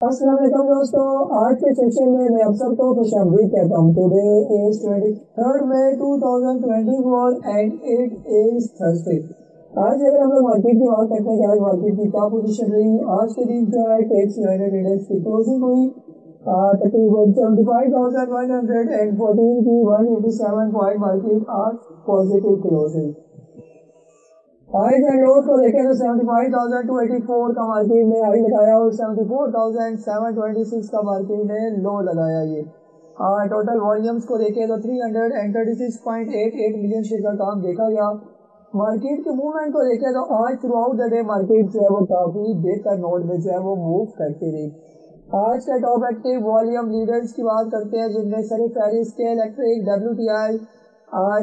अस्सलाम वालेकुम दोस्तों, आज के सेशन में मैं आप सबको खुशामदीद कहता हूँ। Today is 23 May 2024 and it is Thursday. आज अगर हम लोग मार्केट की बात करते हैं कि आज मार्केट की क्या पोजीशन रही। आज के दिन जो है टेक्स यूनाइटेड इंडेक्स की क्लोजिंग हुई तकरीबन 75,114 की 187 पॉइंट मार्केट आज positive closing. Highs and lows को देखें तो 75,284 का मार्केट ने हाई लगाया और 74,726 का मार्केट ने लो लगाया। ये टोटल वॉल्यूम्स को देखें तो 336.88 मिलियन शेयर का काम देखा गया। मार्केट के मूवमेंट को देखें तो आज through out the day market जो है वो काफी बेहतर नोट में जो है वो मूव करती रही। आज का टॉप एक्टिव वॉल्यूम लीडर्स की बात करते हैं, जिनमें सरी फेरिस के electric, WTI,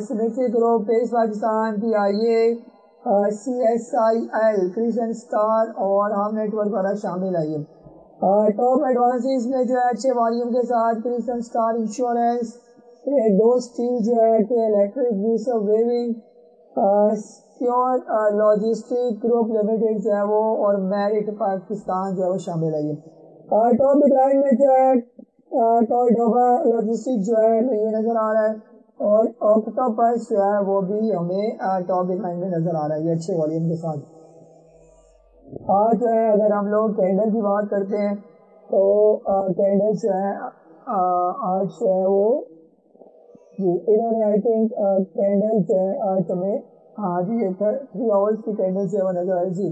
symmetric group, Pace Pakistan, PIA, CSIL, क्रिसन स्टार और हम नेटवर्क वाला शामिल है। टॉप एडवांसेस में जो है अच्छे वॉल्यूम के साथ क्रिसन स्टार इंश्योरेंस, दो स्टील जो है कि इलेक्ट्रिक, वेविंग, सिक्योर लॉजिस्टिक ग्रुप लिमिटेड जो है वो और मेरिट पाकिस्तान जो है वो शामिल है। टॉप डिक्लाइन में जो है टोयोटा लॉजिस्टिक जो है ये नजर आ रहा है और ऑक्टोपस जो है वो भी हमें टॉप डिक्लाइन में नजर आ रहा है अच्छे वॉल्यूम के साथ। आज जो है अगर हम लोग कैंडल की बात करते हैं तो कैंडल जो है आज जो है वो जी इन्होंने आई थिंक कैंडल जो है आज हमें जी 3 आवर्स की कैंडल जो है वो नजर आई जी।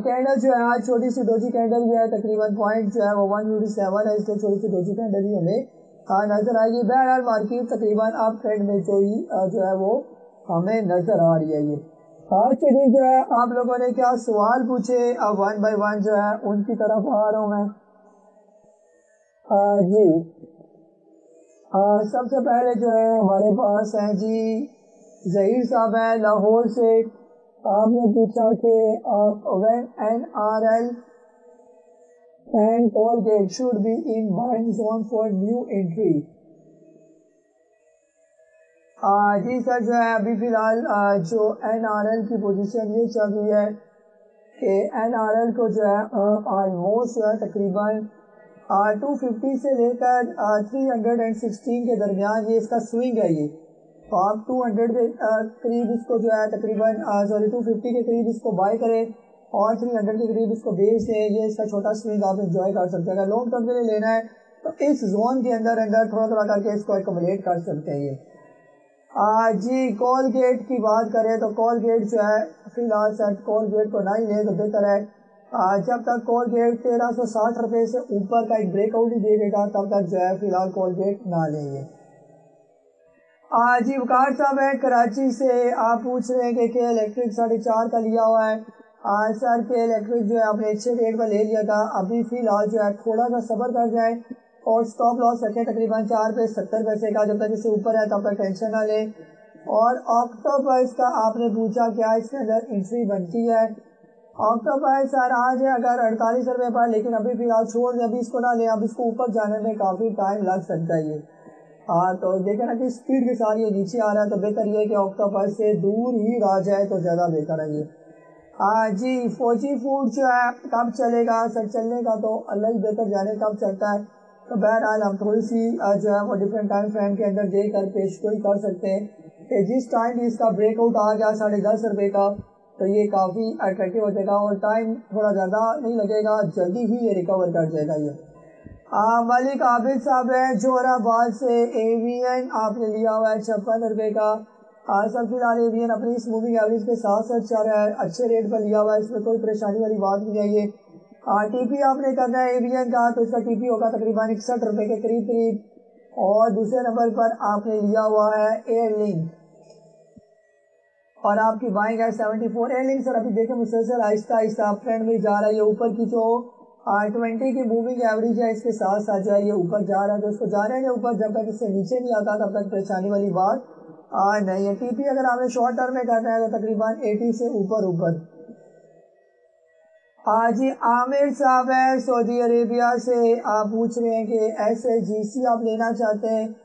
कैंडल जो है आज छोटी सी डोजी कैंडल भी है, तकरीबन पॉइंट जो है वो 187 है, इसलिए छोटी सी डोजी कैंडल भी हमें नजर आएगी। बहरहाल मार्केट तकरीबन अप ट्रेंड में जो है वो हमें नजर आ रही है। ये आज के दिन जो है आप लोगों ने क्या सवाल पूछे, अब 1 बाय 1 जो है उनकी तरफ आ रहा हूँ मैं। जी सबसे पहले जो है हमारे पास है जी जहीर साहब है लाहौर से। आपने पूछा कि when NRL and Colgate should be in buying zone for new entry। जी सर जो है अभी फिलहाल जो NRL की पोजीशन ये चल रही है कि NRL को जो है ऑलमोस्ट जो है तकरीबन 250 से लेकर 316 के दरमियान ये इसका स्विंग है। ये तो आप 200 के करीब इसको जो है तकरीबन 250 के करीब इसको बाय करें और 300 के करीब इसको बेच दें। ये इसका छोटा स्विंग आप एंजॉय कर सकते हैं। अगर लॉन्ग टर्म के लिए लेना है तो इस जोन के अंदर थोड़ा थोड़ा करके इसको एकमुलेट कर सकते हैं। ये जी कोलगेट की बात करें तो कोलगेट जो है फिलहाल सर कोलगेट को ना ही ले तो बेहतर है। जब तक कोलगेट 1360 रुपये से ऊपर का एक ब्रेकआउट ही दे देगा तब तक जो है फिलहाल कोलगेट ना लेंगे। जी वकार साहब है कराची से, आप पूछ रहे हैं कि इलेक्ट्रिक 4.5 का लिया हुआ है। सर के इलेक्ट्रिक जो है आपने अच्छे रेट पर ले लिया था, अभी फिलहाल जो है थोड़ा सा सब्र कर जाए और स्टॉप लॉस रखें तकरीबन 4 पे 70 पैसे का। जब तक इससे ऊपर है तब तक टेंशन ना लें। और ऑक्टोपस का आपने पूछा क्या इसके अंदर एंट्री बनती है। ऑक्टोपस सर आज है अगर 48 रुपये पर, लेकिन अभी फिलहाल छोड़ दें, अभी इसको ना लें, अब इसको ऊपर जाने में काफ़ी टाइम लग सकता है। ये तो देखें ना कि स्पीड के साथ ये नीचे आ रहा है तो बेहतर ये है कि ऑक्टोपस से दूर ही रह जाए तो ज़्यादा बेहतर है। ये जी फौजी फूड जो है कब चलेगा सर, चलने का तो अल्लाह ही बेहतर जाने कब चलता है। तो बहरहाल हम थोड़ी सी जो है वो डिफरेंट टाइम फ्रेम के अंदर देकर पेशगोई कर सकते हैं कि जिस टाइम इसका ब्रेकआउट आ गया 10.5 रुपये का तो ये काफ़ी अट्रैक्टिव हो जाएगा और टाइम थोड़ा ज़्यादा नहीं लगेगा, जल्दी ही ये रिकवर कर जाएगा। ये मलिक आबिद साहब है जोराबाद से, एवीएन आपने लिया हुआ है 56 रुपये का। सर फिलहाल एवीएन अपनी इस मूविंग एवरेज के साथ साथ चल रहा है, अच्छे रेट पर लिया हुआ है, इसमें कोई परेशानी वाली बात नहीं है। ये टीपी आपने करना है एवीएन का तो इसका टीपी होगा तकरीबन 61 रुपये के करीब करीब। और दूसरे नंबर पर आपने लिया हुआ है एयरलिंक और आपकी बाइंग है 74। एयरलिंक सर अभी देखें मुसलसल आहिस्ता आहिस्ता ट्रेंड में जा रहा है। ये ऊपर की जो 20 की मूविंग एवरेज है इसके साथ साथ जो है ये ऊपर जा रहा है, तो इसको जाने के ऊपर जब तक इससे नीचे नहीं आता तब तक परेशानी वाली बात नहीं है। टीपी अगर आपने शॉर्ट टर्म में करना है तो तकरीबन 80 से ऊपर। जी आमिर साहब है सऊदी अरेबिया से, आप पूछ रहे हैं कि SAGC आप लेना चाहते हैं।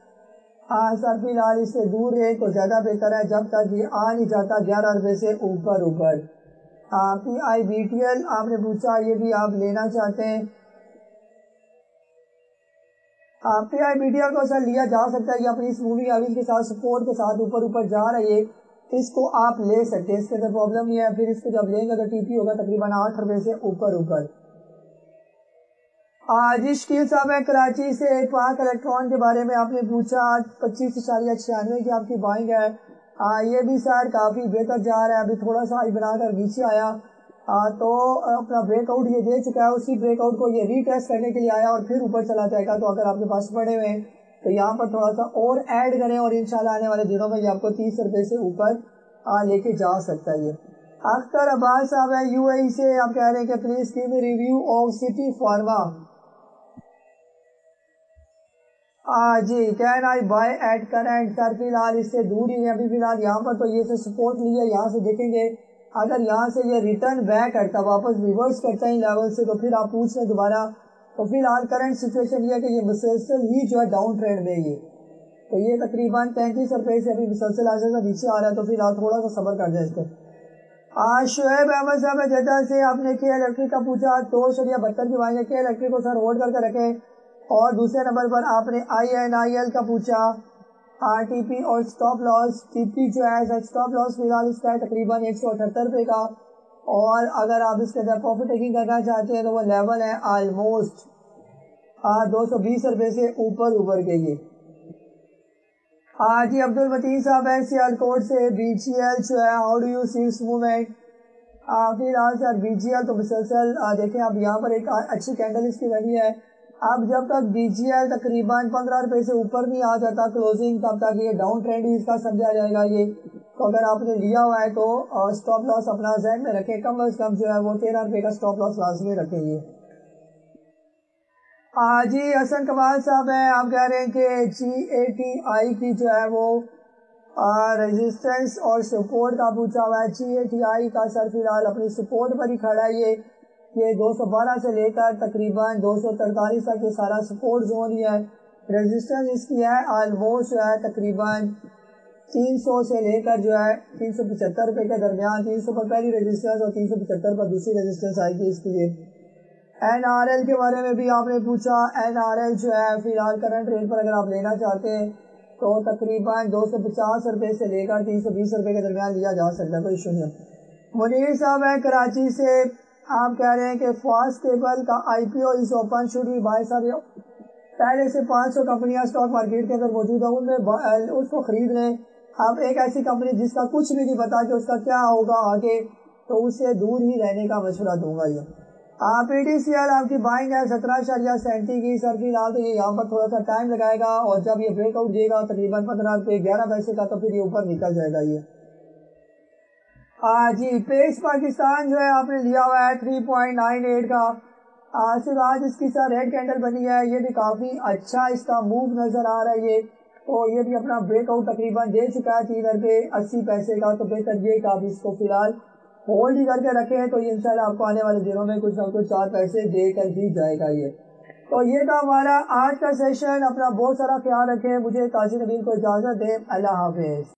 सर फिलहाल इससे दूर है तो ज़्यादा बेहतर है जब तक ये आ नहीं जाता 11 रुपये से ऊपर। PIBTL आपने पूछा, ये भी आप लेना चाहते हैं। PIBTR کو سر لیا جا سکتا ہے، یہ اپنی اس موونگ ایوریج کے ساتھ سپورٹ کے ساتھ اوپر جا رہی ہے، اس کو آپ لے سکتے ہیں، اس کے اندر پرابلم نہیں ہے۔ پھر اس کو جب لیں گے تو TP ہوگا تقریباً 8 روپے سے اوپر۔ جی شکیل صاحب ہے کراچی سے، پاک الیکٹرون کے بارے میں آپ نے پوچھا، 25.96 کی آپ کی بائنگ ہے۔ یہ بھی سر کافی بہتر جا رہا ہے، ابھی تھوڑا سا بنا کر نیچے آیا تو اپنا بریک آؤٹ یہ دے چکا ہے، اسی بریک آؤٹ کو یہ ری ٹیسٹ کرنے کے لیے آیا اور پھر اوپر چلا جائے گا۔ تو اگر آپ کے پاس پڑے ہوئے ہیں تو یہاں پر تھوڑا سا اور ایڈ کریں اور انشاءاللہ آنے والے دنوں میں یہ آپ کو 30 روپے سے اوپر لے کے جا سکتا ہے۔ یہ اختر عباس صاحب ہے UAE سے، آپ کہہ رہے ہیں کہ please give me review of city pharma. جی can I buy at current? Sir فی الحال اس سے دور ہی ہے ابھی فی الحال، یہاں پر تو یہ سے سپورٹ لیا، یہاں سے دیکھیں گے اگر یہاں سے یہ ریٹرن بیک کرتا واپس ریورس کرتا ہے لیول سے تو پھر آپ پوچھ لیں دوبارہ۔ تو فی الحال کرنٹ سچویشن یہ ہے کہ یہ مسلسل ہی جو ہے ڈاؤن ٹرینڈ میں یہ، تو یہ تقریباً 33 روپے سے ابھی مسلسل ایسے سے نیچے آ رہا ہے، تو فی الحال تھوڑا سا صبر کر جائے اس کو۔ شعیب احمد صاحب جدہ سے، آپ نے کے الیکٹرک کا پوچھا، 2.72 کی بائیں گے، کے الیکٹرک کو سر ہولڈ کر کے رکھیں۔ اور دوسرے نمبر پر آپ نے INIL کا پوچھا، TP اور سٹاپ لاس، TP جو ہے سٹاپ لاس فی الحال اس کا ہے تقریباً 178 روپے کا، اور اگر آپ اس کے اندر پروفٹ ٹیکنگ کرنا چاہتے ہیں تو وہ لیول ہے آلموسٹ 220 روپے سے اوپر گئی ہے۔ جی عبد المتین صاحب ہے سیالکوٹ سے، BGL جو ہے ہاؤ ڈو یو سی اس موومنٹ؟ فی الحال سر BGL تو مسلسل دیکھیں اب یہاں پر ایک اچھی کینڈل اس کی بنی ہے، اب جب تک BGL تقریباً 15 روپے سے اوپر نہیں آ جاتا کلوزنگ تب تک یہ ڈاؤن ٹرینڈ ہی اس کا سمجھا جائے گا۔ یہ تو اگر آپ نے لیا ہوا ہے تو سٹاپ لاس اپنا ذہن میں رکھیں، کم از کم جو ہے وہ 13 روپے کا سٹاپ لاس لازمی رکھیں گے۔ جی حسن کمال صاحب ہیں، آپ کہہ رہے ہیں کہ GATI کی جو ہے وہ ریزسٹنس اور سپورٹ کا پوچھا ہوا ہے۔ GATI کا سر فی الحال اپنی سپورٹ پر ہی کھڑا ہے، یہ 212 سے لے کر تقریباً 243 تک یہ سارا سپورٹ زون ہی ہے۔ ریزسٹنس اس کی ہے آلموسٹ جو ہے تقریباً 300 سے لے کر جو ہے 375 روپے کے درمیان، 300 پر پہلی ریزسٹنس اور 375 پر دوسری ریزسٹنس آئی تھی اس کے لیے۔ NRL کے بارے میں بھی آپ نے پوچھا، NRL جو ہے فی الحال کرنٹ ریٹ پر اگر آپ لینا چاہتے ہیں تو تقریباً 250 روپے سے لے کر 320 روپے کے درمیان لیا جا سکتا ہے، کوئی ایشو نہیں ہے۔ منیر صاحب ہیں کراچی سے، آپ کہہ رہے ہیں کہ فاسٹ کیبل کا IPO is open should be buy sir? پہلے سے 500 کمپنیاں اسٹاک مارکیٹ کے اندر موجود ہیں، ان میں اس کو خرید لیں۔ اب ایک ایسی کمپنی جس کا کچھ بھی نہیں پتا کہ اس کا کیا ہوگا آگے، تو اس سے دور ہی رہنے کا مشورہ دوں گا۔ یہ PTCL آپ کی بائنگ ہے 17.37 کی، سر فی الحال تو یہ یہاں پر تھوڑا سا ٹائم لگائے گا اور جب یہ بریک آؤٹ دے گا تقریباً 15 روپے 11 پیسے کا تو پھر یہ اوپر نکل جائے گا۔ یہ جی پیس پاکستان جو ہے آپ نے لیا ہوا ہے 3.98 کا، صرف آج اس کی سر ریڈ کینڈل بنی ہے، یہ بھی کافی اچھا اس کا موو نظر آ رہا ہے۔ یہ تو یہ بھی اپنا بریک آؤٹ تقریباً دے چکا ہے 3 روپے 80 پیسے کا، تو بہتر یہ کہ آپ اس کو فی الحال ہولڈ ہی کر کے رکھیں، تو یہ انشاءاللہ آپ کو آنے والے دنوں میں کچھ نہ کچھ 4 پیسے دے کر ہی جائے گا۔ یہ تو یہ تھا ہمارا آج کا سیشن، اپنا بہت سارا خیال رکھیں، مجھے قاضی نبیل کو اجازت دیں، اللہ حافظ۔